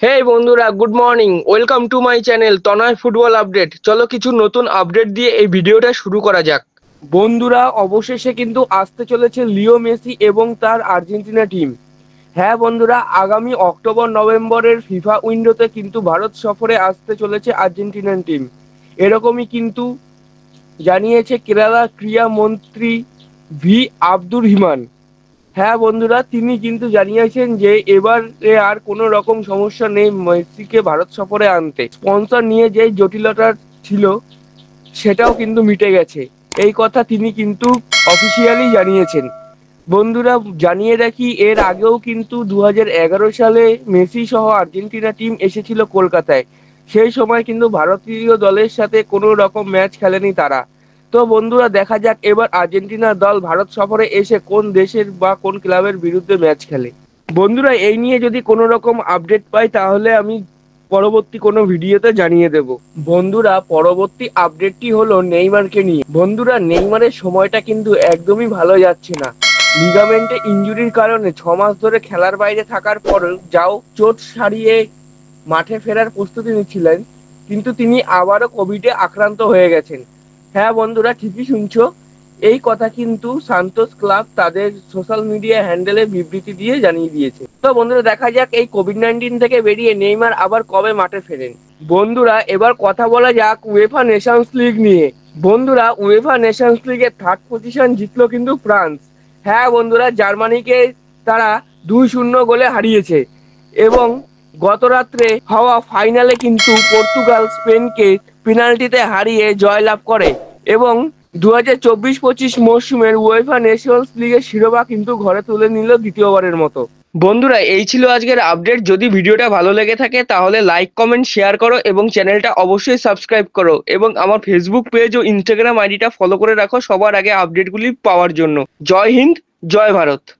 হেই বন্ধুরা, good morning. Welcome to my channel Tanay football update. চলো কিছু নতুন আপডেট দিয়ে এই ভিডিওটা শুরু করা যাক। বন্ধুরা, অবশেষে কিন্তু আসতে চলেছে লিও মেসি এবং তার আর্জেন্টিনা টিম। হ্যাঁ বন্ধুরা, আগামী অক্টোবর নভেম্বরের ফিফা উইন্ডোতে কিন্তু ভারত সফরে আসতে চলেছে আর্জেন্টিনান টিম। এরকমই কিন্তু জানিয়েছে কেরালা ক্রীড়া মন্ত্রী ভি আব্দুর রহমান। হ্যাঁ বন্ধুরা, তিনি কিন্তু জানিয়েছেন যে এবারে আর কোনো রকম সমস্যা নেই মেসিকে ভারত সফরে আনতে। স্পন্সর নিয়ে যে জটিলতা ছিল সেটাও কিন্তু মিটে গেছে, এই কথা তিনি কিন্তু অফিসিয়ালি জানিয়েছেন। বন্ধুরা, জানিয়ে রাখি, এর আগেও কিন্তু 2011 সালে মেসি সহ আর্জেন্টিনা টিম এসেছিল কলকাতায়। সেই সময় কিন্তু ভারতীয় দলের সাথে কোনো রকম ম্যাচ খেলেনি তারা। তো বন্ধুরা, দেখা যাক এবার আর্জেন্টিনা দল ভারত সফরে এসে কোন দেশের বা কোন ক্লাবের বিরুদ্ধে ম্যাচ খেলে। বন্ধুরা, এই নিয়ে যদি কোনো রকম আপডেট পাই তাহলে আমি পরবর্তী কোনো ভিডিওতে জানিয়ে দেব। বন্ধুরা, পরবর্তী আপডেটটি হলো নেইমারকে নিয়ে। বন্ধুরা, নেইমারের সময়টা কিন্তু একদমই ভালো যাচ্ছে না। লিগামেন্টে ইনজুরির কারণে 6 মাস ধরে খেলার বাইরে থাকার পরেও যাও চোট সারিয়ে মাঠে ফেরার প্রস্তুতি নিচ্ছিলেন, কিন্তু তিনি আবারও কোভিডে আক্রান্ত হয়ে গেছেন। হ্যাঁ বন্ধুরা, ঠিকই শুনছো। এই কথা কিন্তু সান্তোস ক্লাব তাদের সোশ্যাল মিডিয়া হ্যান্ডেলে বিবৃতি দিয়ে জানিয়ে দিয়েছে। তো বন্ধুরা, দেখা যাক এই কোভিড-19 থেকে বেরিয়ে নেইমার আবার কবে মাঠে ফেরেন। বন্ধুরা, এবার কথা বলা যাক উয়েফা নেশনস লিগ নিয়ে। বন্ধুরা, উয়েফা নেশনস লিগের থার্ড পজিশন জিতলো কিন্তু ফ্রান্স। হ্যাঁ বন্ধুরা, জার্মানিকে তারা 2-0 গোলে হারিয়েছে। এবং গত রাত্রে হওয়া ফাইনালে কিন্তু পর্তুগাল স্পেনকে পেনাল্টিতে হারিয়ে জয়লাভ করে এবং 2024-25 মরশুমের উয়েফা নেশনস লিগের শিরোপা কিন্তু ঘরে তুলে নিল দ্বিতীয়বারের মতো। বন্ধুরা, এই ছিল আজকের আপডেট। যদি ভিডিওটা ভালো লেগে থাকে তাহলে লাইক, কমেন্ট, শেয়ার করো এবং চ্যানেলটা অবশ্যই সাবস্ক্রাইব করো এবং আমার ফেসবুক পেজ ও ইনস্টাগ্রাম আইডিটা ফলো করে রাখো সবার আগে আপডেটগুলি পাওয়ার জন্য। জয় হিন্দ, জয় ভারত।